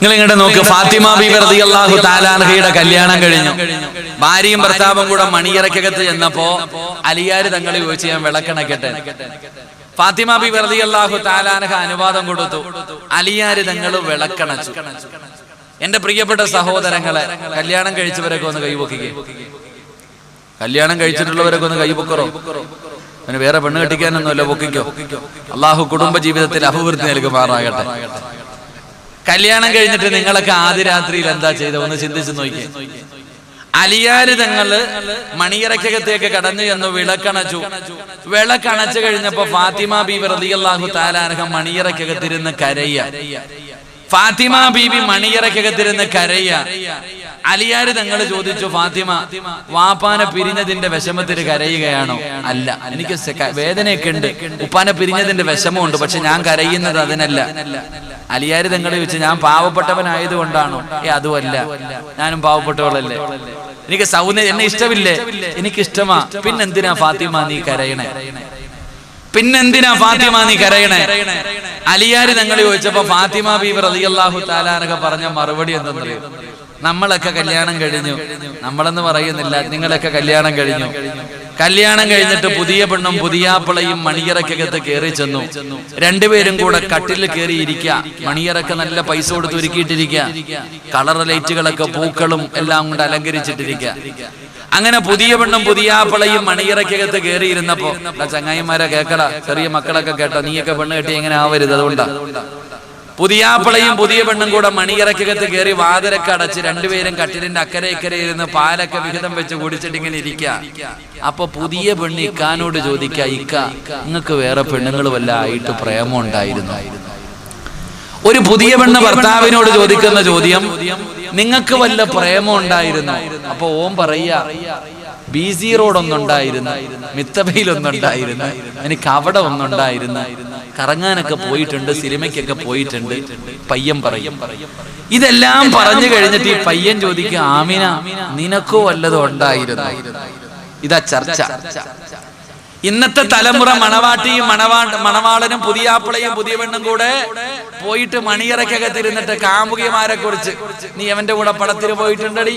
നിങ്ങൾ ഇങ്ങോട്ട് നോക്ക്, ഫാത്തിമ ബീബി റളിയല്ലാഹു തആല അൻഹയുടെ കല്യാണം കഴിഞ്ഞു. ഭാര്യയും ഭർത്താവും കൂടെ മണിയറക്കകത്ത് ചെന്നപ്പോ അലിയാർ തങ്ങൾ ചോദിച്ചു, ഞാൻ വിളക്കണക്കട്ടെ. ഫാത്തിമ ബീബി റളിയല്ലാഹു തആല അൻഹ അനുവാദം കൊടുത്തു. അലിയാർ തങ്ങൾ വിളക്കണച്ചു. എന്റെ പ്രിയപ്പെട്ട സഹോദരങ്ങളെ, കല്യാണം കഴിച്ചവരൊക്കെ ഒന്ന് കൈപൊക്കിക്കേ. കല്യാണം കഴിച്ചിട്ടുള്ളവരൊക്കെ ഒന്ന് കൈപൊക്കറോ. അവന് വേറെ പെണ്ണ് കെട്ടിക്കാനൊന്നുമല്ല, പൊക്കിക്കോ. അള്ളാഹു കുടുംബ ജീവിതത്തിൽ അഭിവൃദ്ധി നൽകുമാറാകട്ടെ. കല്യാണം കഴിഞ്ഞിട്ട് നിങ്ങളൊക്കെ ആദ്യ രാത്രിയിൽ എന്താ ചെയ്ത ഒന്ന് ചിന്തിച്ചു നോക്കിയേ. അലിയാര് തങ്ങള് മണിയറക്കകത്തേക്ക് കടന്നു എന്ന് വിളക്കണച്ചു. വിളക്കണച്ചു കഴിഞ്ഞപ്പോ ഫാത്തിമ ബീബി റളിയല്ലാഹു തആല അൻഹ മണിയറക്കകത്തിരുന്ന് കരയ. ഫാത്തിമ ബീബി മണിയറക്കകത്തിരുന്ന് കരയ. അലിയാര് തങ്ങൾ ചോദിച്ചു, ഫാത്തിമ, വാപ്പാനെ പിരിഞ്ഞതിന്റെ വിഷമത്തിന് കരയുകയാണോ? അല്ല, എനിക്ക് വേദനയൊക്കെ ഉണ്ട്, ഉപ്പാനെ പിരിഞ്ഞതിന്റെ വിഷമമുണ്ട്, പക്ഷെ ഞാൻ കരയുന്നത് അതിനല്ല. അലിയാര് തങ്ങൾ ചോദിച്ചു, ഞാൻ പാവപ്പെട്ടവനായത് കൊണ്ടാണോ? അതുമല്ല, ഞാനും പാവപ്പെട്ടവളല്ലേ, എനിക്ക് സൗന്ദര്യം എന്നെ ഇഷ്ടമില്ലേ? എനിക്കിഷ്ടമാ. പിന്നെന്തിനാ ഫാത്തിമ നീ കരയണേ? പിന്നെന്തിനാ ഫാത്തിമ നീ കരയണേ? അലിയാര് തങ്ങൾ ചോദിച്ചപ്പോ ഫാത്തിമ ബീബി റളിയല്ലാഹു തആല അൻഹ പറഞ്ഞ മറുപടി എന്തെന്നറിയോ? നമ്മളൊക്കെ കല്യാണം കഴിഞ്ഞു, നമ്മളെന്ന് പറയുന്നില്ല, നിങ്ങളൊക്കെ കല്യാണം കഴിഞ്ഞു. കല്യാണം കഴിഞ്ഞിട്ട് പുതിയ പെണ്ണും പുതിയാപ്പിളയും മണിയറക്കകത്ത് കയറി ചെന്നു. രണ്ടുപേരും കൂടെ കട്ടിൽ കയറി ഇരിക്കുക. മണിയറൊക്കെ നല്ല പൈസ കൊടുത്ത് ഒരുക്കിയിട്ടിരിക്കുക. കളർ ലൈറ്റുകളൊക്കെ പൂക്കളും എല്ലാം കൊണ്ട് അലങ്കരിച്ചിട്ടിരിക്കുക. അങ്ങനെ പുതിയ പെണ്ണും പുതിയാപ്പിളയും മണിയറക്കകത്ത് കയറിയിരുന്നപ്പോ, ചങ്ങായിമാരെ കേക്കട, ചെറിയ മക്കളൊക്കെ കേട്ടോ, നീയൊക്കെ പെണ്ണ് കെട്ടി എങ്ങനെ ആവരുത്, അതുകൊണ്ടാ. പുതിയാപ്പിളയും പുതിയ പെണ്ണും കൂടെ മണിയറക്കകത്ത് കയറി വാതിലൊക്കെ അടച്ച് രണ്ടുപേരും കട്ടിലിന്റെ അക്കരെ ഇക്കരെ ഇരുന്ന് പാലൊക്കെ വിഹിതം വെച്ച് കുടിച്ചിട്ട് ഇങ്ങനെ ഇരിക്കുക. അപ്പൊ പുതിയ പെണ്ണ് ഇക്കാനോട് ചോദിക്കുക, ഇക്ക, നിങ്ങൾക്ക് വേറെ പെണ്ണുങ്ങൾ വല്ല ആയിട്ട് പ്രേമം ഉണ്ടായിരുന്നു? ഒരു പുതിയ പെണ്ണ് ഭർത്താവിനോട് ചോദിക്കുന്ന ചോദ്യം, നിങ്ങൾക്ക് വല്ല പ്രേമം ഉണ്ടായിരുന്നു? അപ്പൊ ഓം പറയാ, BC റോഡ് ഒന്നുണ്ടായിരുന്നു, മിത്തബയിൽ ഒന്നുണ്ടായിരുന്നു, എനിക്ക് അവിടെ ഒന്നുണ്ടായിരുന്നു, കറങ്ങാനൊക്കെ പോയിട്ടുണ്ട്, സിനിമയ്ക്കൊക്കെ പോയിട്ടുണ്ട്. പയ്യൻ പറയും. ഇതെല്ലാം പറഞ്ഞു കഴിഞ്ഞിട്ട് ഈ പയ്യൻ ചോദിക്കുക, ആമിന, നിനക്കോ വല്ലതും ഉണ്ടായിരുന്നു? ഇതാ ചർച്ച. ഇന്നത്തെ തലമുറ മണവാട്ടിയും മണവാളനും പുതിയാപ്പിളയും പുതിയ പെണ്ണും കൂടെ പോയിട്ട് മണിയറക്കകത്തിരുന്നിട്ട് കാമുകിമാരെ കുറിച്ച്, നീ അവന്റെ കൂടെ പടത്തിന് പോയിട്ടുണ്ടടി,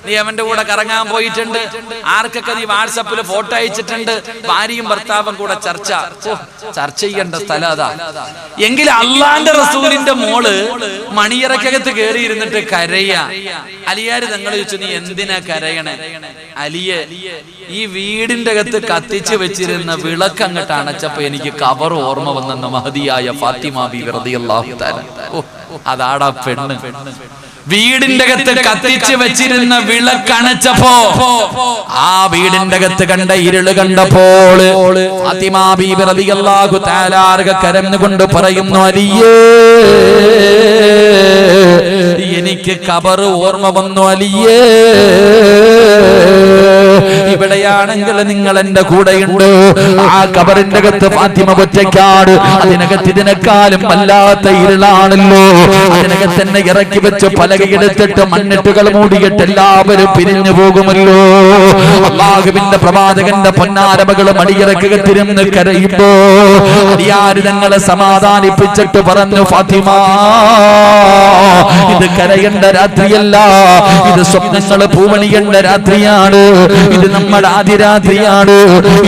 നീ അവന്റെ കൂടെ കറങ്ങാൻ പോയിട്ടുണ്ട്, ആർക്കൊക്കെ നീ വാട്സപ്പിൽ ഫോട്ടോ അയച്ചിട്ടുണ്ട്, ഭാര്യയും ഭർത്താവും കൂടെ ചർച്ച. ചർച്ച ചെയ്യേണ്ട സ്ഥലം അതാ. എങ്കിൽ അള്ളാന്റെ റസൂലിന്റെ മോള് മണിയറക്കകത്ത് കയറി ഇരുന്നിട്ട് കരയ. അലിയാര് തങ്ങൾ ചോദിച്ചു, നീ എന്തിനാ കരയണേ? അലിയെ, ഈ വീടിന്റെ അകത്ത് കത്തിച്ചു വെച്ചിരുന്ന വിളക്ക് അങ്ങോട്ട് അണച്ചപ്പോ എനിക്ക് കവർ ഓർമ്മ വന്നെന്ന് മഹദിയായ ഫാത്തിമ ബീബി റളിയല്ലാഹു തആല. അതാടാ പെണ്ണ്. വീടിന്റെ അകത്ത് കത്തിച്ചു വെച്ചിരുന്ന വിളക്കണച്ചപ്പോ, ആ വീടിന്റെ അകത്ത് കണ്ട ഇരുള് കണ്ടപ്പോൾ ഫാത്തിമ ബീബി റളിയല്ലാഹു തആല കരഞ്ഞുകൊണ്ട് പറയുന്നു, അലിയേ, എനിക്ക് ഖബർ ഓർമ്മ വന്നു. അലിയേ, ഇവിടെയാണെങ്കിൽ നിങ്ങൾ എന്റെ കൂടെയുണ്ട്. ആ ഖബറിന്റെ അകത്ത് ഫാത്തിമ ഒറ്റയ്ക്കാണ്. അതിനകത്ത് ഇതിനെക്കാളും വല്ലാത്ത ഇരുളാണല്ലോ. അതിനകത്ത് തന്നെ ഇറക്കി വെച്ച് പലകയെടുത്തിട്ട് മണ്ണിട്ടുകൾ മൂടിയിട്ട് എല്ലാവരും പിരിഞ്ഞു പോകുമല്ലോ. അല്ലാഹുവിന്റെ പ്രവാചകന്റെ പൊന്നാരമകൾ മടിയിറക്കകത്തിരുന്ന് കരയുമ്പോ അലിയാർ തങ്ങളെ സമാധാനിപ്പിച്ചിട്ട് പറഞ്ഞു, ഫാത്തിമ, ഇത് കരയേണ്ട രാത്രിയല്ല, ഇത് സ്വപ്നങ്ങള് പൂവണിയേണ്ട രാത്രിയാണ്, ഇത് നമ്മുടെ ആദിരാത്രിയാണ്,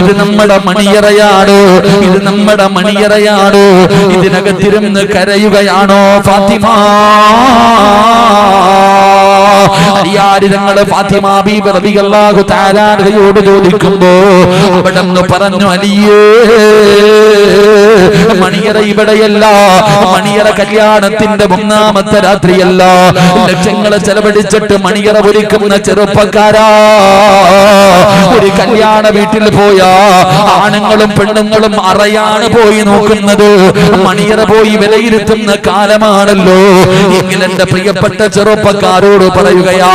ഇത് നമ്മുടെ മണിയറയാണ്, ഇത് നമ്മുടെ മണിയറയാണ്. ഇതിനകത്തിരുന്ന് കരയുകയാണോ ഫാത്തിമ? അലിയാര് തങ്ങള് ഫാത്തിമ ബീബി റളിയല്ലാഹു തആല അൻഹയോട് ചോദിക്കുമ്പോ അവിടെന്ന് പറഞ്ഞു, അലിയേ, മണിയറ ഇവിടെയല്ല, മണിയറ കല്യാണത്തിന്റെ ഒന്നാമത്തെ രാത്രിയല്ല. ലക്ഷങ്ങളെ ചെലവഴിച്ചിട്ട് മണിയറ ഒരുക്കുന്ന ചെറുപ്പക്കാരാ, ഒരു കല്യാണ വീട്ടിൽ പോയാ ആണുങ്ങളും പെണ്ണുങ്ങളും അറയാണ് പോയി നോക്കുന്നത്, മണിയറ പോയി വിലയിരുത്തുന്ന കാലമാണല്ലോ. എങ്കിൽ എന്റെ പ്രിയപ്പെട്ട ചെറുപ്പക്കാരോട് പറയുകയാ,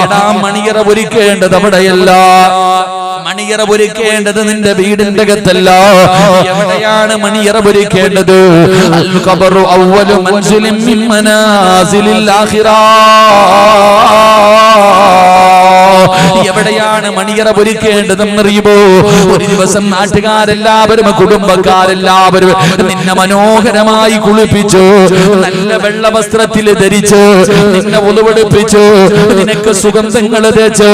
എടാ, മണിയറ ഒരുക്കേണ്ടത് അവിടെയല്ല, മണിയറ ഒരുക്കേണ്ടത് നിന്റെ വീടിന്റെ അകത്തല്ല. എവിടെയാണ് മണിയറ ഒരുക്കേണ്ടത്? അൽ ഖബറു അവ്വലു മൻസിലിൻ മിൻ മനാസിലിൽ ആഖിറ. എവിടെയാണ് മണിയറ ഒരുക്കേണ്ടതെന്നറിയുമോ? ഒരു ദിവസം നാട്ടുകാരെല്ലാവരും കുടുംബക്കാരെല്ലാവരും നിന്നെ മനോഹരമായി കുളിപ്പിച്ചു, നല്ല വെള്ള വസ്ത്രത്തിൽ ധരിച്ചു, നിന്നെ ഉളുവെടുപ്പിച്ചു, നിനക്ക് സുഗന്ധങ്ങൾ തേച്ച്,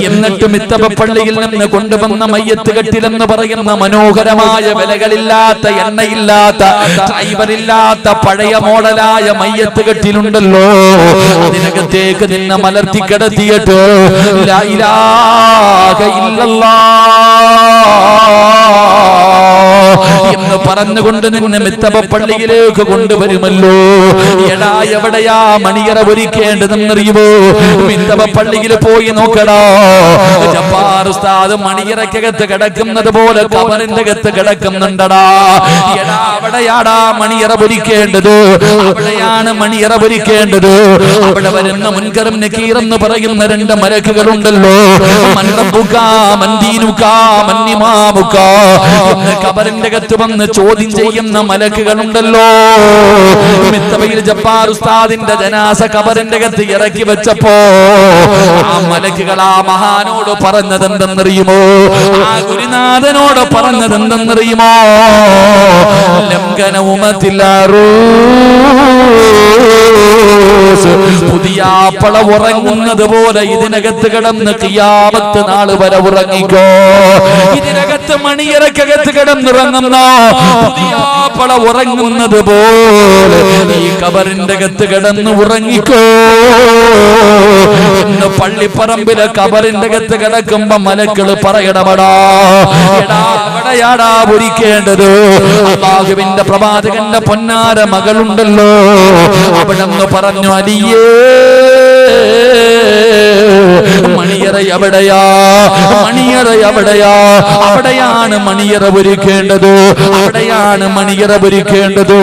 എന്നിട്ട് മിത്തബ പള്ളിയിൽ നിന്ന് കൊണ്ടുവന്ന മയ്യത്ത് കെട്ടിലെന്ന് പറയുന്ന മനോഹരമായ വിലകളില്ലാത്ത എണ്ണയില്ലാത്ത ഡ്രൈവറില്ലാത്ത പഴയ മോഡലായ മയ്യത്ത് കെട്ടിലുണ്ടല്ലോ, അതിനകത്തേക്ക് നിന്നെ മലർത്തി കിടത്തിയിട്ട് ലാ ഇലാഹ ഇല്ലല്ലാഹ് എന്ന് പറഞ്ഞുകൊണ്ട് നിന്നെ മിത്തബ പള്ളിയിലേക്ക് കൊണ്ടുവരുമല്ലോ. എടാ എവിടെയാ മണിയറ ഒരുക്കേണ്ടതെന്നറിയുമോ? മിത്തബ പള്ളിയിൽ പോയി നോക്കടാ. ജബ്ബാർ ഉസ്താദ് മണിയറക്കകത്ത് കിടക്കുന്നത് പോലെ ഖബറിന്റെ അകത്ത് കിടക്കുന്നുണ്ടടാ. എടാ അവിടെയാടാ മണിയറ ഒരുക്കേണ്ടത്, അവിടെയാണ് മണിയറ ഒരുക്കേണ്ടത്. അവിടെ വരുന്ന മുൻകറും നകീർ എന്ന് പറയുന്ന രണ്ട് മലക്കുകളുണ്ടല്ലോ, മൻ റബ്ബുക മൻ ദീനുക മൻ ഇമാമുക എന്ന് ഖബറിന്റെ അകത്ത് വന്ന് ചോദ്യം ചെയ്യുന്ന മലക്കുകളുണ്ടല്ലോ. മിത്തബയിൽ ജബ്ബാർ ഉസ്താദിന്റെ ജനാസ ഖബറിന്റെ അകത്ത് ഇറക്കി വെച്ചപ്പോ ആ മലക്കുകൾ ആ മഹാനോട് പറഞ്ഞതെന്തെന്നറിയുമോ? ആ ഗുരുനാഥനോട് പറഞ്ഞതെന്തെന്നറിയുമോ? ലംഘന ഉമത്തില്ലാറൂ, പുതിയ പള ഉറങ്ങുന്നത് പോലെ ഇതിനകത്ത് കിടന്ന് ഖിയാമത്ത് നാൾ വരെ ഉറങ്ങിക്കോ. ഇതിനകത്ത് മണിയറക്കകത്ത് കിടന്നുറങ്ങുന്ന പുതിയ പള ഉറങ്ങുന്നത് പോലെ ഈ ഖബറിന്റെ അകത്ത് കിടന്ന് ഉറങ്ങിക്കോ എന്ന് പള്ളിപ്പറമ്പിലെ ഖബറിന്റെ അകത്ത് കിടക്കുമ്പോ മലക്കള് പറയണമടാ. എടാ അവിടെയാടാ ഒരുക്കേണ്ടത്. അല്ലാഹുവിന്റെ പ്രവാചകന്റെ പൊന്നാര മകളുണ്ടല്ലോ, അവിടെന്ന് പറഞ്ഞു അലിയേ മണിയറ എവിടെയാ, മണിയറ എവിടെയാ? അവിടെയാണ് മണിയറ ഒരുക്കേണ്ടത്, അവിടെയാണ് മണിയറ ഒരുക്കേണ്ടത്.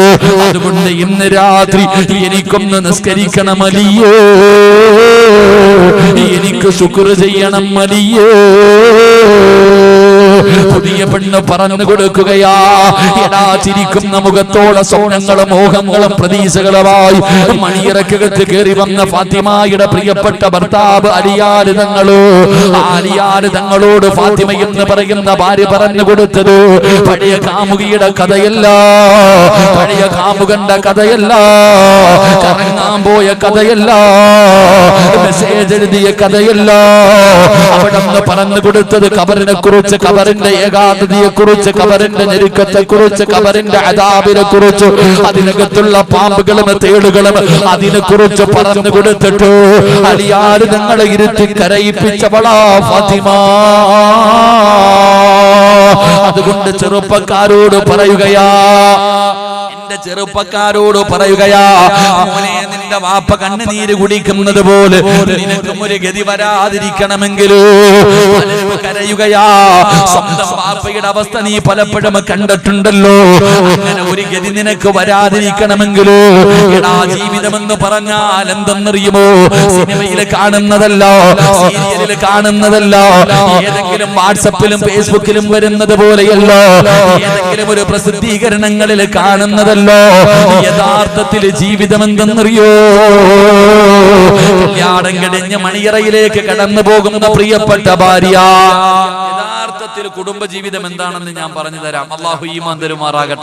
അതുകൊണ്ട് ഇന്ന് രാത്രി എനിക്കൊന്ന് നിസ്കരിക്കണം അലിയേ, എനിക്ക് ശുക്ർ ചെയ്യണം അലിയേ. പുതിയ പെണ്ണ് പറഞ്ഞു കൊടുക്കുകയാ. എടാ ചിരിക്കുന്ന മുഖത്തോടെ സ്വപ്നങ്ങളും മോഹങ്ങളും പ്രതീക്ഷകളുമായി മണിയറക്കകത്ത് കയറി വന്ന ഫാത്തിമയുടെ പ്രിയപ്പെട്ട ഭർത്താവ് അലിയാര് തങ്ങള്. അലിയാര് തങ്ങളോട് ഫാത്തിമ എന്ന് പറയുന്ന ഭാര്യ പറഞ്ഞു കൊടുത്തത് പഴയ കാമുകിയുടെ കഥയല്ല, പഴയ കാമുകന്റെ കഥയല്ല, കറങ്ങാൻ പോയ കഥയല്ല, മെസ്സേജ് എഴുതിയ കഥയല്ല. അവിടെ പറഞ്ഞു കൊടുത്തത് ഖബറിനെ കുറിച്ച്, ഖബറിന്റെ ഏകാന്തതയെ കുറിച്ച്, ഖബറിന്റെ ഞെരുക്കത്തെ കുറിച്ച്, ഖബറിന്റെ അദാബിനെ കുറിച്ച്, അതിനകത്തുള്ള പാമ്പുകളും തേളുകളും അതിനെ കുറിച്ച് പറഞ്ഞു കൊടുത്തിട്ട് അലിയാര് നിങ്ങളെ ഇരുത്തി കരയിപ്പിച്ചവളാ ഫാത്തിമ. അതുകൊണ്ട് ചെറുപ്പക്കാരോട് പറയുകയാ, എന്റെ ചെറുപ്പക്കാരോട് പറയുകയാ, മോനെ നിന്റെ വാപ്പ കണ്ണുനീര് കുടിക്കുന്നത് പോലെ നിനക്കും ഒരു ഗതി വരാതിരിക്കണമെങ്കിൽ കരയുകയാ. സ്വന്തം വാപ്പയുടെ അവസ്ഥ നീ പലപ്പോഴും കണ്ടിട്ടുണ്ടല്ലോ. അങ്ങനെ ഒരു ഗതി നിനക്ക് വരാതിരിക്കണമെങ്കിൽ എടാ ജീവിതമെന്ന് പറഞ്ഞാൽ എന്തെന്നറിയുമോ? സിനിമയിൽ കാണുന്നതല്ല, സീരിയലിൽ കാണുന്നതല്ല, ഏതെങ്കിലും വാട്സപ്പിലും ഫേസ്ബുക്കിലും വരുന്നത് പോലെയല്ല, ഏതെങ്കിലും ഒരു പ്രസിദ്ധീകരണങ്ങളിൽ കാണുന്നതല്ലോ. യഥാർത്ഥത്തിൽ ജീവിതം എന്തെന്നറിയോ? കല്യാണം കഴിഞ്ഞ് മണിയറയിലേക്ക് കടന്നു പോകുന്ന പ്രിയപ്പെട്ട ഭാര്യ, യഥാർത്ഥത്തിൽ കുടുംബജീവിതം എന്താണെന്ന് ഞാൻ പറഞ്ഞു തരാം. അല്ലാഹു ഈമാൻ തരുമാറാകട്ടെ.